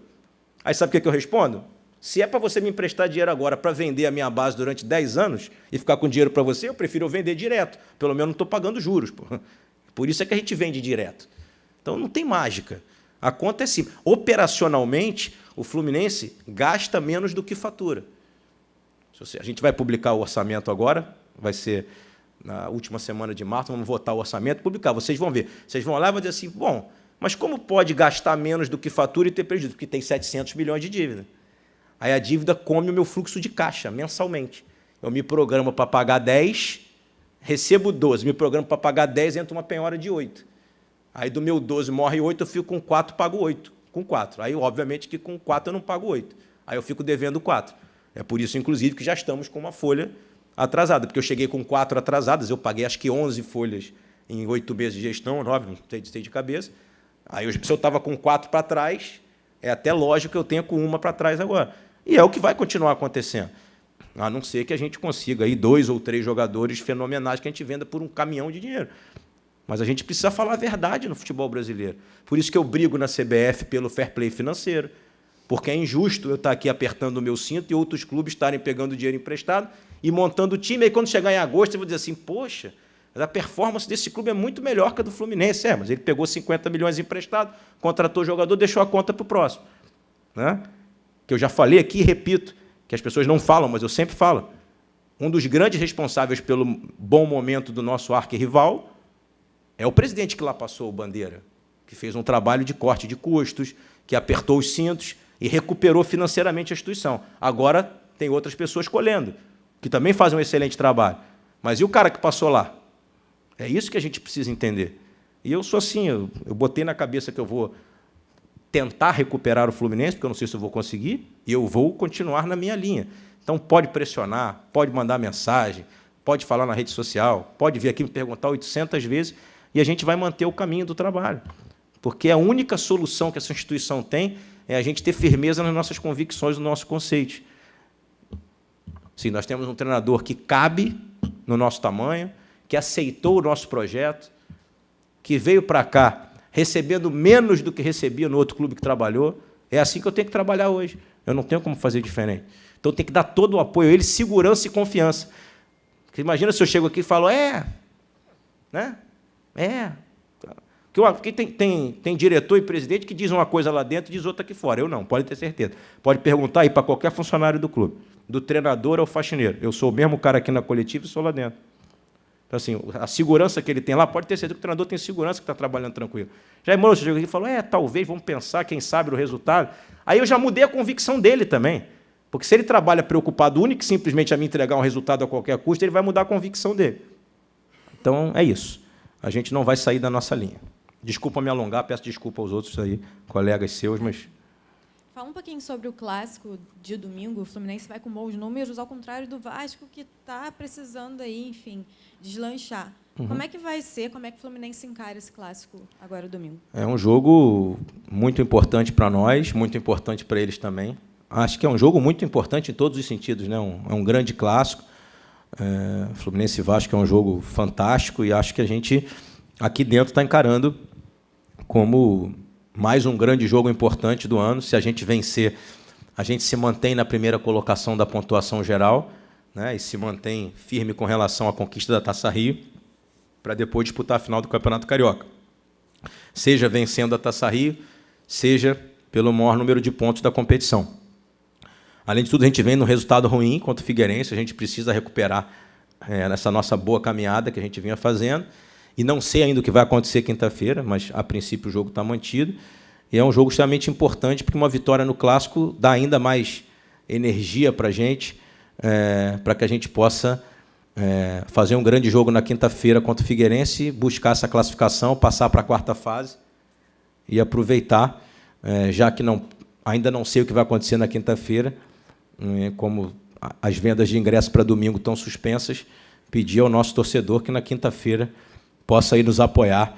S2: Aí sabe o que eu respondo? Se é para você me emprestar dinheiro agora para vender a minha base durante 10 anos e ficar com dinheiro para você, eu prefiro vender direto. Pelo menos não estou pagando juros. Por isso é que a gente vende direto. Então não tem mágica. A conta é simples. Operacionalmente, o Fluminense gasta menos do que fatura. A gente vai publicar o orçamento agora, vai ser na última semana de março, vamos votar o orçamento e publicar. Vocês vão ver. Vocês vão lá e vão dizer assim, bom, mas como pode gastar menos do que fatura e ter prejuízo? Porque tem 700 milhões de dívida. Aí a dívida come o meu fluxo de caixa mensalmente. Eu me programo para pagar 10, recebo 12. Me programo para pagar 10, entra uma penhora de 8. Aí do meu 12 morre 8, eu fico com 4, pago 8. Com 4. Aí, obviamente, que com 4 eu não pago 8. Aí eu fico devendo 4. É por isso, inclusive, que já estamos com uma folha atrasada. Porque eu cheguei com 4 atrasadas, eu paguei acho que 11 folhas em 8 meses de gestão, 9, não sei de cabeça. Aí, se eu estava com 4 para trás, é até lógico que eu tenha com uma para trás agora. E é o que vai continuar acontecendo. A não ser que a gente consiga aí 2 ou 3 jogadores fenomenais que a gente venda por um caminhão de dinheiro. Mas a gente precisa falar a verdade no futebol brasileiro. Por isso que eu brigo na CBF pelo fair play financeiro. Porque é injusto eu estar aqui apertando o meu cinto e outros clubes estarem pegando dinheiro emprestado e montando o time. Aí, quando chegar em agosto, eu vou dizer assim, poxa, a performance desse clube é muito melhor que a do Fluminense. Mas ele pegou 50 milhões emprestado, contratou o jogador, deixou a conta para o próximo. Né? Que eu já falei aqui e repito, que as pessoas não falam, mas eu sempre falo. Um dos grandes responsáveis pelo bom momento do nosso arquirrival é o presidente que lá passou, o Bandeira, que fez um trabalho de corte de custos, que apertou os cintos e recuperou financeiramente a instituição. Agora tem outras pessoas colhendo, que também fazem um excelente trabalho. Mas e o cara que passou lá? É isso que a gente precisa entender. E eu sou assim, eu botei na cabeça que eu vou tentar recuperar o Fluminense, porque eu não sei se eu vou conseguir, e eu vou continuar na minha linha. Então, pode pressionar, pode mandar mensagem, pode falar na rede social, pode vir aqui me perguntar 800 vezes, e a gente vai manter o caminho do trabalho. Porque a única solução que essa instituição tem é a gente ter firmeza nas nossas convicções, no nosso conceito. Sim, nós temos um treinador que cabe no nosso tamanho, que aceitou o nosso projeto, que veio para cá recebendo menos do que recebia no outro clube que trabalhou. É assim que eu tenho que trabalhar hoje. Eu não tenho como fazer diferente. Então, tem que dar todo o apoio a ele, segurança e confiança. Porque imagina se eu chego aqui e falo, né? Porque tem diretor e presidente que diz uma coisa lá dentro e diz outra aqui fora. Eu não, pode ter certeza. Pode perguntar aí para qualquer funcionário do clube, do treinador ao faxineiro. Eu sou o mesmo cara aqui na coletiva e sou lá dentro. Então, assim, a segurança que ele tem lá, pode ter certeza que o treinador tem segurança que está trabalhando tranquilo. Já irmão, você chegou aqui e falou, talvez, vamos pensar, quem sabe, o resultado. Aí eu já mudei a convicção dele também. Porque se ele trabalha preocupado único e simplesmente a me entregar um resultado a qualquer custo, ele vai mudar a convicção dele. Então, é isso. A gente não vai sair da nossa linha. Desculpa me alongar, peço desculpa aos outros aí, colegas seus, mas...
S6: Fala um pouquinho sobre o clássico de domingo. O Fluminense vai com bons números, ao contrário do Vasco, que está precisando aí, enfim, deslanchar. Como é que vai ser? Como é que o Fluminense encara esse clássico agora domingo?
S2: É um jogo muito importante para nós, muito importante para eles também. Acho que é um jogo muito importante em todos os sentidos, né? É um grande clássico. Fluminense e Vasco é um jogo fantástico e acho que a gente, aqui dentro, está encarando como mais um grande jogo importante do ano. Se a gente vencer, a gente se mantém na primeira colocação da pontuação geral, né, e se mantém firme com relação à conquista da Taça Rio, para depois disputar a final do Campeonato Carioca. Seja vencendo a Taça Rio, seja pelo maior número de pontos da competição. Além de tudo, a gente vem num resultado ruim contra o Figueirense, a gente precisa recuperar nessa nossa boa caminhada que a gente vinha fazendo. E não sei ainda o que vai acontecer quinta-feira, mas, a princípio, o jogo está mantido. E é um jogo extremamente importante, porque uma vitória no Clássico dá ainda mais energia para a gente, para que a gente possa fazer um grande jogo na quinta-feira contra o Figueirense, buscar essa classificação, passar para a quarta fase e aproveitar, já que ainda não sei o que vai acontecer na quinta-feira, como as vendas de ingressos para domingo estão suspensas, pedir ao nosso torcedor que, na quinta-feira, possa ir nos apoiar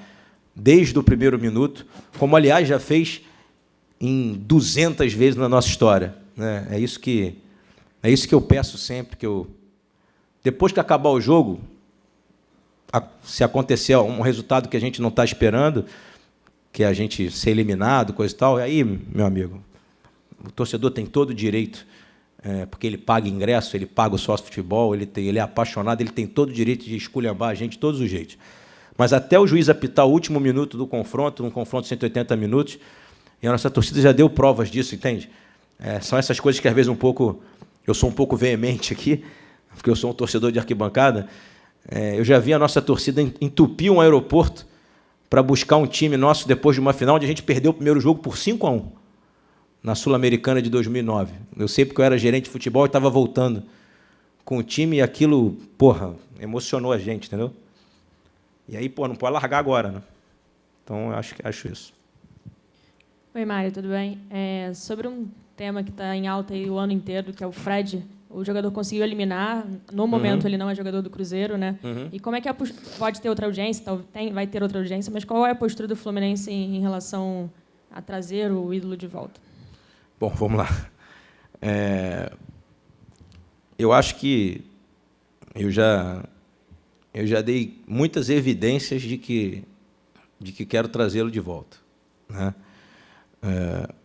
S2: desde o primeiro minuto, como, aliás, já fez em 200 vezes na nossa história. Né? É isso que eu peço sempre, depois que acabar o jogo, se acontecer um resultado que a gente não está esperando, que é a gente ser eliminado, coisa e tal, aí, meu amigo, o torcedor tem todo o direito, porque ele paga ingresso, ele paga o sócio futebol, ele é apaixonado, ele tem todo o direito de esculhambar a gente de todos os jeitos. Mas até o juiz apitar o último minuto do confronto, um confronto de 180 minutos, e a nossa torcida já deu provas disso, entende? São essas coisas que, às vezes, eu sou um pouco veemente aqui, porque eu sou um torcedor de arquibancada. Eu já vi a nossa torcida entupir um aeroporto para buscar um time nosso depois de uma final, onde a gente perdeu o primeiro jogo por 5-1, na Sul-Americana de 2009. Eu sei porque eu era gerente de futebol e estava voltando com o time, e aquilo, emocionou a gente, entendeu? E aí, não pode largar agora, né? Então, eu acho isso.
S7: Oi, Mário, tudo bem? Sobre um tema que está em alta aí o ano inteiro, que é o Fred, o jogador conseguiu eliminar, no momento ele não é jogador do Cruzeiro, né? E como é que pode ter outra audiência, vai ter outra audiência, mas qual é a postura do Fluminense em relação a trazer o ídolo de volta?
S2: Bom, vamos lá. Eu acho que eu já dei muitas evidências de que quero trazê-lo de volta, né?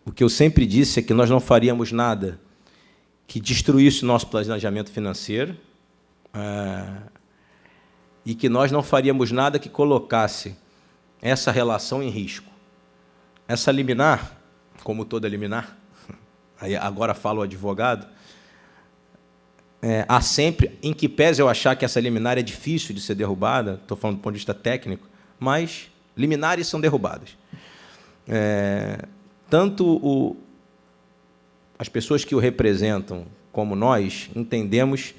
S2: O que eu sempre disse é que nós não faríamos nada que destruísse o nosso planejamento financeiro, e que nós não faríamos nada que colocasse essa relação em risco. Essa liminar, como toda liminar, aí agora falo o advogado, há sempre, em que pese eu achar que essa liminar é difícil de ser derrubada, estou falando do ponto de vista técnico, mas liminares são derrubadas. Tanto as pessoas que o representam como nós entendemos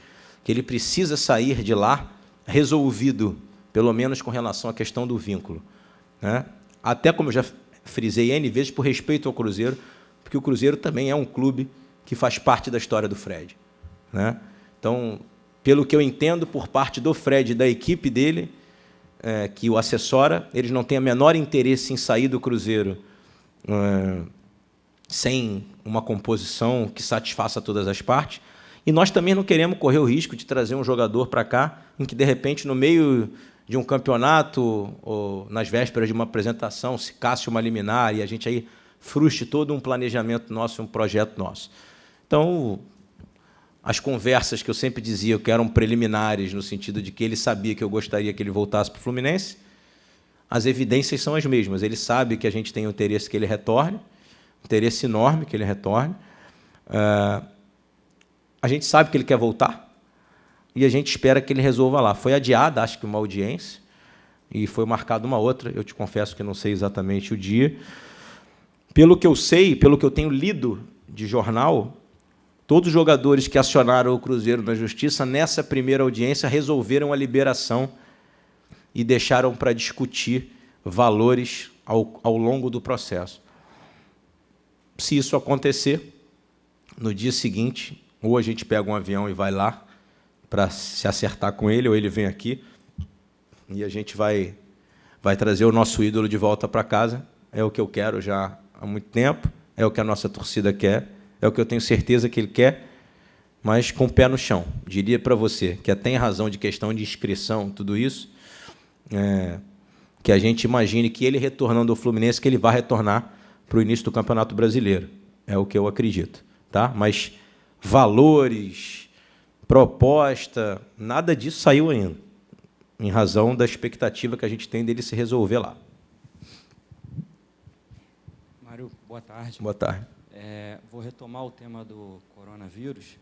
S2: que ele precisa sair de lá resolvido, pelo menos com relação à questão do vínculo, né? Até, como eu já frisei N vezes, por respeito ao Cruzeiro, porque o Cruzeiro também é um clube que faz parte da história do Fred, né? Então, pelo que eu entendo por parte do Fred e da equipe dele, que o assessora, eles não têm o menor interesse em sair do Cruzeiro sem uma composição que satisfaça todas as partes. E nós também não queremos correr o risco de trazer um jogador para cá em que, de repente, no meio de um campeonato ou nas vésperas de uma apresentação, se casse uma liminar e a gente aí frustre todo um planejamento nosso, um projeto nosso. Então, as conversas que eu sempre dizia que eram preliminares, no sentido de que ele sabia que eu gostaria que ele voltasse para o Fluminense, as evidências são as mesmas. Ele sabe que a gente tem um interesse que ele retorne, um interesse enorme que ele retorne. A gente sabe que ele quer voltar e a gente espera que ele resolva lá. Foi adiada, acho que uma audiência, e foi marcada uma outra. Eu te confesso que não sei exatamente o dia. Pelo que eu sei, pelo que eu tenho lido de jornal, todos os jogadores que acionaram o Cruzeiro na Justiça, nessa primeira audiência, resolveram a liberação e deixaram para discutir valores ao longo do processo. Se isso acontecer, no dia seguinte, ou a gente pega um avião e vai lá para se acertar com ele, ou ele vem aqui, e a gente vai trazer o nosso ídolo de volta para casa. É o que eu quero já há muito tempo, é o que a nossa torcida quer, é o que eu tenho certeza que ele quer, mas com o pé no chão. Diria para você que até em razão de questão de inscrição, tudo isso, que a gente imagine que ele retornando ao Fluminense, que ele vai retornar para o início do Campeonato Brasileiro. É o que eu acredito. Tá? Mas valores, proposta, nada disso saiu ainda, em razão da expectativa que a gente tem dele se resolver lá.
S8: Mário, boa tarde.
S2: Boa tarde.
S8: Vou retomar o tema do coronavírus.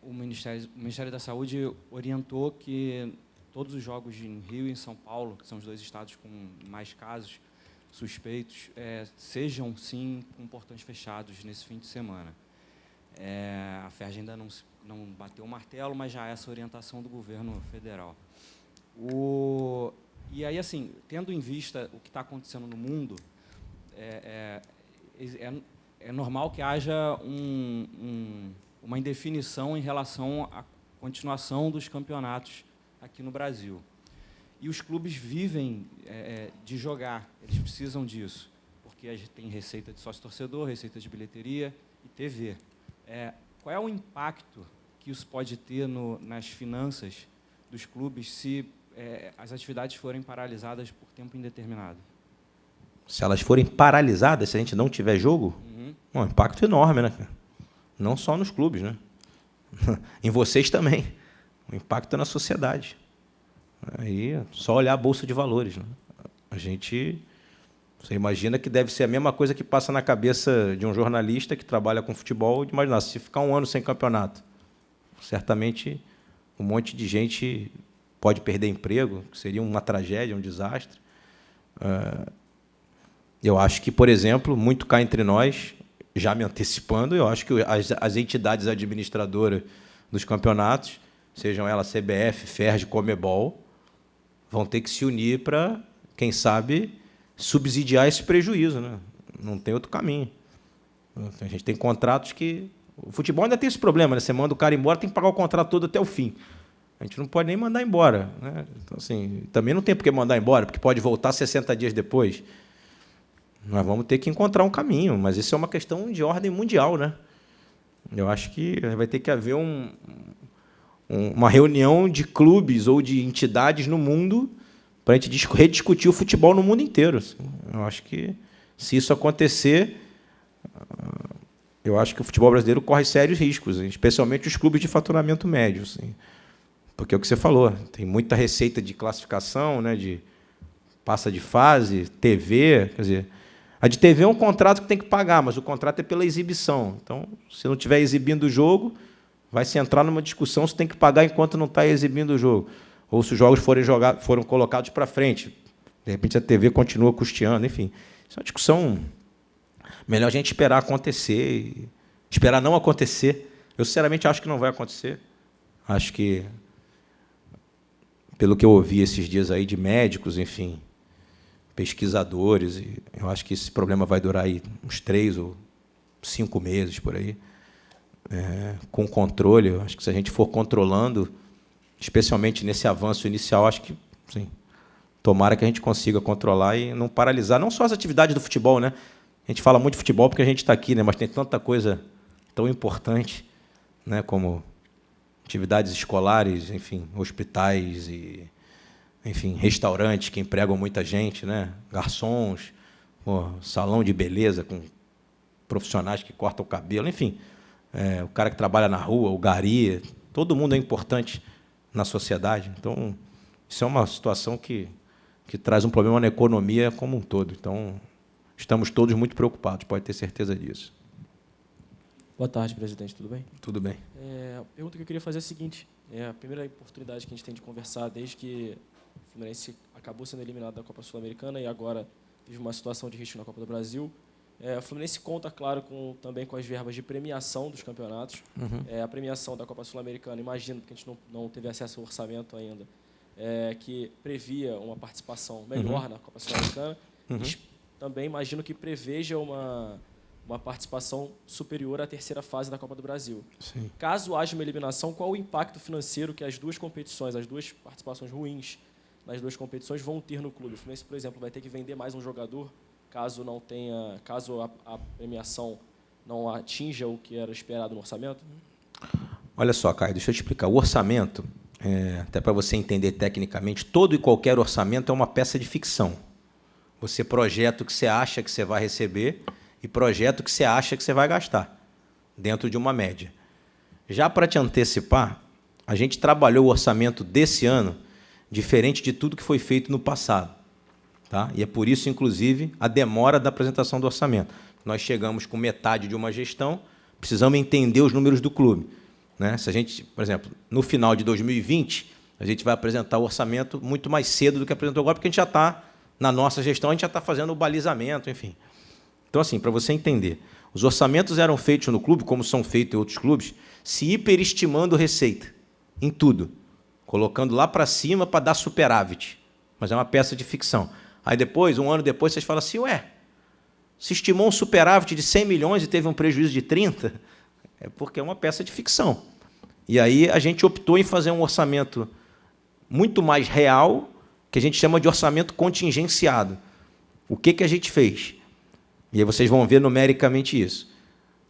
S8: O Ministério da Saúde orientou que todos os jogos em Rio e em São Paulo, que são os 2 estados com mais casos suspeitos, sejam, sim, com portões fechados nesse fim de semana. A FERJ ainda não bateu o martelo, mas já é essa orientação do governo federal. E aí, assim, tendo em vista o que está acontecendo no mundo, é normal que haja uma indefinição em relação à continuação dos campeonatos aqui no Brasil. E os clubes vivem de jogar, eles precisam disso, porque a gente tem receita de sócio-torcedor, receita de bilheteria e TV. Qual é o impacto que isso pode ter nas finanças dos clubes se as atividades forem paralisadas por tempo indeterminado?
S2: Se elas forem paralisadas, se a gente não tiver jogo, um impacto enorme, né? Não só nos clubes, né? Em vocês também. O impacto é na sociedade. Aí, só olhar a Bolsa de Valores. Né? Você imagina que deve ser a mesma coisa que passa na cabeça de um jornalista que trabalha com futebol, de imaginar, se ficar um ano sem campeonato, certamente um monte de gente pode perder emprego, que seria uma tragédia, um desastre. Eu acho que, por exemplo, muito cá entre nós, já me antecipando, eu acho que as entidades administradoras dos campeonatos, sejam elas CBF, FERJ, Comebol, vão ter que se unir para, quem sabe, subsidiar esse prejuízo. Né? Não tem outro caminho. A gente tem contratos que... O futebol ainda tem esse problema, né? Você manda o cara embora, tem que pagar o contrato todo até o fim. A gente não pode nem mandar embora. Né? Então, assim, também não tem por que mandar embora, porque pode voltar 60 dias depois. Nós vamos ter que encontrar um caminho, mas isso é uma questão de ordem mundial. Né? Eu acho que vai ter que haver uma reunião de clubes ou de entidades no mundo para a gente rediscutir o futebol no mundo inteiro. Eu acho que, se isso acontecer, eu acho que o futebol brasileiro corre sérios riscos, especialmente os clubes de faturamento médio. Assim. Porque é o que você falou, tem muita receita de classificação, né, de passa de fase, TV. Quer dizer, a de TV é um contrato que tem que pagar, mas o contrato é pela exibição. Então, se não estiver exibindo o jogo, vai se entrar numa discussão se tem que pagar enquanto não está exibindo o jogo. Ou se os jogos foram colocados para frente. De repente, a TV continua custeando. Enfim, isso é uma discussão... Melhor a gente esperar acontecer. Esperar não acontecer. Eu, sinceramente, acho que não vai acontecer. Acho que, pelo que eu ouvi esses dias aí de médicos, enfim, pesquisadores, eu acho que esse problema vai durar aí uns 3 ou 5 meses, por aí. Com controle, eu acho que se a gente for controlando, especialmente nesse avanço inicial, acho que, sim, tomara que a gente consiga controlar e não paralisar, não só as atividades do futebol, né? A gente fala muito de futebol porque a gente está aqui, né? Mas tem tanta coisa tão importante, né? Como atividades escolares, enfim, hospitais e, enfim, restaurantes que empregam muita gente, né? Garçons, salão de beleza com profissionais que cortam o cabelo, enfim. O cara que trabalha na rua, o gari, todo mundo é importante na sociedade. Então, isso é uma situação que que traz um problema na economia como um todo. Então, estamos todos muito preocupados, pode ter certeza disso.
S9: Boa tarde, presidente. Tudo bem?
S2: Tudo bem.
S9: A pergunta que eu queria fazer é a seguinte. É a primeira oportunidade que a gente tem de conversar desde que o Fluminense acabou sendo eliminado da Copa Sul-Americana e agora vive uma situação de risco na Copa do Brasil. O Fluminense conta, claro, também com as verbas de premiação dos campeonatos. A premiação da Copa Sul-Americana, imagino, porque a gente não teve acesso ao orçamento ainda, que previa uma participação melhor na Copa Sul-Americana. Também imagino que preveja uma participação superior à terceira fase da Copa do Brasil.
S2: Sim.
S9: Caso haja uma eliminação, qual o impacto financeiro que as duas competições, as duas participações ruins nas duas competições vão ter no clube? O Fluminense, por exemplo, vai ter que vender mais um jogador caso a premiação não atinja o que era esperado no orçamento?
S2: Olha só, Caio, deixa eu te explicar. O orçamento, até para você entender tecnicamente, todo e qualquer orçamento é uma peça de ficção. Você projeta o que você acha que você vai receber e projeta o que você acha que você vai gastar, dentro de uma média. Já para te antecipar, a gente trabalhou o orçamento desse ano diferente de tudo que foi feito no passado. Tá? E é por isso, inclusive, a demora da apresentação do orçamento. Nós chegamos com metade de uma gestão, precisamos entender os números do clube. Né? Se a gente, por exemplo, no final de 2020, a gente vai apresentar o orçamento muito mais cedo do que apresentou agora, porque a gente já está, na nossa gestão, a gente já está fazendo o balizamento, enfim. Então, assim, para você entender, os orçamentos eram feitos no clube, como são feitos em outros clubes, se hiperestimando receita, em tudo, colocando lá para cima para dar superávit. Mas é uma peça de ficção. Aí depois, um ano depois, vocês falam assim, se estimou um superávit de 100 milhões e teve um prejuízo de 30, é porque é uma peça de ficção. E aí a gente optou em fazer um orçamento muito mais real, que a gente chama de orçamento contingenciado. O que a gente fez? E aí vocês vão ver numericamente isso.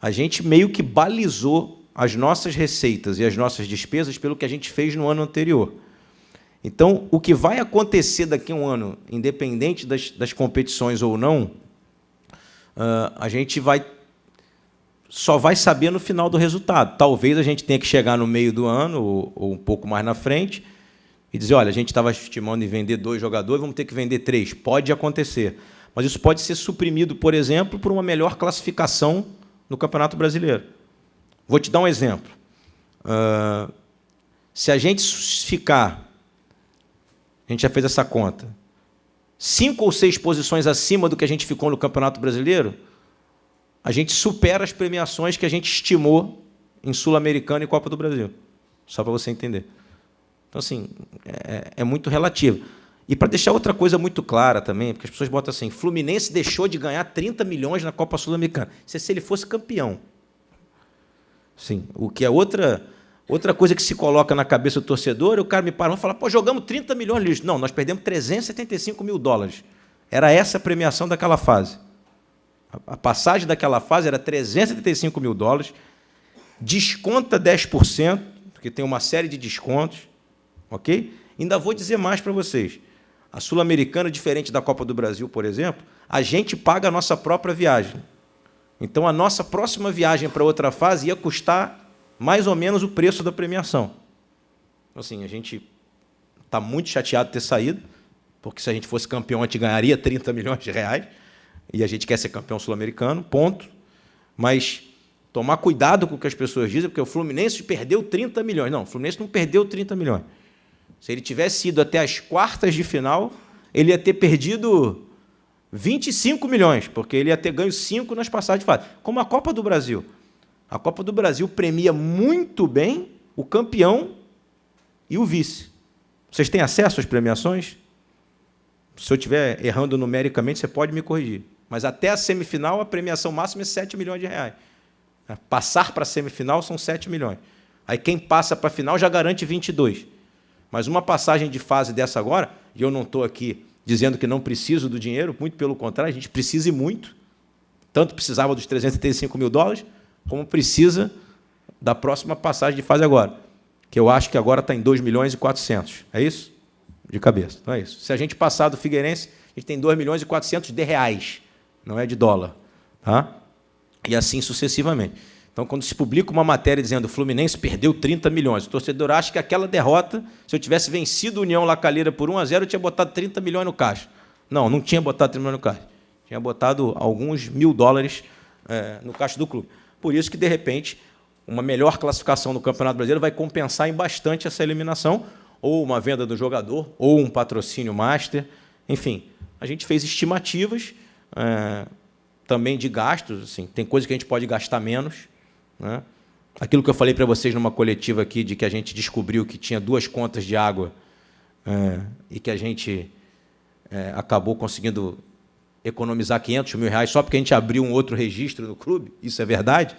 S2: A gente meio que balizou as nossas receitas e as nossas despesas pelo que a gente fez no ano anterior. Então, o que vai acontecer daqui a um ano, independente das competições ou não, a gente só vai saber no final do resultado. Talvez a gente tenha que chegar no meio do ano, ou um pouco mais na frente, e dizer, olha, a gente estava estimando em vender 2 jogadores, vamos ter que vender 3. Pode acontecer. Mas isso pode ser suprimido, por exemplo, por uma melhor classificação no Campeonato Brasileiro. Vou te dar um exemplo. Se a gente ficar, a gente já fez essa conta, 5 ou 6 posições acima do que a gente ficou no Campeonato Brasileiro, a gente supera as premiações que a gente estimou em Sul-Americana e Copa do Brasil. Só para você entender. Então, assim, é muito relativo. E para deixar outra coisa muito clara também, porque as pessoas botam assim, Fluminense deixou de ganhar 30 milhões na Copa Sul-Americana. Isso é se ele fosse campeão. Sim, o que é outra coisa que se coloca na cabeça do torcedor, o cara me para e fala, jogamos 30 milhões de lixo. Não, nós perdemos 375 mil dólares. Era essa a premiação daquela fase. A passagem daquela fase era 375 mil dólares, desconta 10%, porque tem uma série de descontos, ok? Ainda vou dizer mais para vocês. A Sul-Americana, diferente da Copa do Brasil, por exemplo, a gente paga a nossa própria viagem. Então, a nossa próxima viagem para outra fase ia custar mais ou menos o preço da premiação. Então, assim, a gente está muito chateado de ter saído, porque se a gente fosse campeão, a gente ganharia 30 milhões de reais, e a gente quer ser campeão sul-americano, ponto. Mas tomar cuidado com o que as pessoas dizem, porque o Fluminense perdeu 30 milhões. Não, o Fluminense não perdeu 30 milhões. Se ele tivesse ido até as quartas de final, ele ia ter perdido 25 milhões, porque ele ia ter ganho 5 nas passagens de fase. Como a Copa do Brasil. A Copa do Brasil premia muito bem o campeão e o vice. Vocês têm acesso às premiações? Se eu estiver errando numericamente, você pode me corrigir. Mas até a semifinal, a premiação máxima é 7 milhões de reais. Passar para a semifinal são 7 milhões. Aí quem passa para a final já garante 22. Mas uma passagem de fase dessa agora, e eu não estou aqui dizendo que não preciso do dinheiro, muito pelo contrário, a gente precisa e muito. Tanto precisava dos 335 mil dólares, como precisa da próxima passagem de fase agora, que eu acho que agora está em 2 milhões e 400. É isso? De cabeça. Então é isso. Se a gente passar do Figueirense, a gente tem 2 milhões e 400 de reais, não é de dólar. Tá? E assim sucessivamente. Então, Então, quando se publica uma matéria dizendo que o Fluminense perdeu 30 milhões, o torcedor acha que aquela derrota, se eu tivesse vencido o União La Calera por 1-0, eu tinha botado 30 milhões no caixa. Não, não tinha botado 30 milhões no caixa. Tinha botado alguns $1.000 no caixa do clube. Por isso que, de repente, uma melhor classificação no Campeonato Brasileiro vai compensar em bastante essa eliminação, ou uma venda do jogador, ou um patrocínio master. Enfim, a gente fez estimativas também de gastos. Assim, tem coisa que a gente pode gastar menos, né? Aquilo que eu falei para vocês numa coletiva aqui, de que a gente descobriu que tinha 2 contas de água e que a gente acabou conseguindo economizar R$500 mil só porque a gente abriu um outro registro no clube, isso é verdade.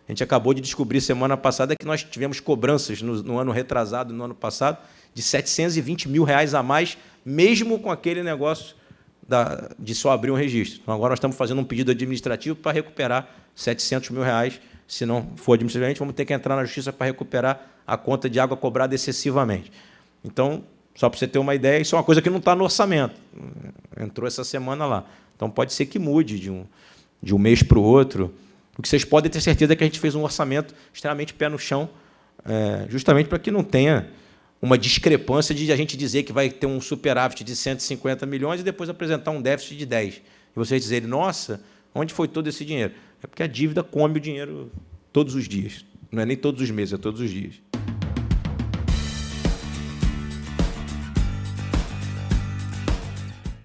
S2: A gente acabou de descobrir semana passada que nós tivemos cobranças no ano retrasado, no ano passado, de R$720 mil a mais, mesmo com aquele negócio de só abrir um registro. Então, agora nós estamos fazendo um pedido administrativo para recuperar R$700 mil. Se não for administrativamente, vamos ter que entrar na justiça para recuperar a conta de água cobrada excessivamente. Então, só para você ter uma ideia, isso é uma coisa que não está no orçamento. Entrou essa semana lá. Então, pode ser que mude de um mês para o outro. O que vocês podem ter certeza é que a gente fez um orçamento extremamente pé no chão, justamente para que não tenha uma discrepância de a gente dizer que vai ter um superávit de 150 milhões e depois apresentar um déficit de 10. E vocês dizerem, nossa, onde foi todo esse dinheiro? É porque a dívida come o dinheiro todos os dias. Não é nem todos os meses, é todos os dias.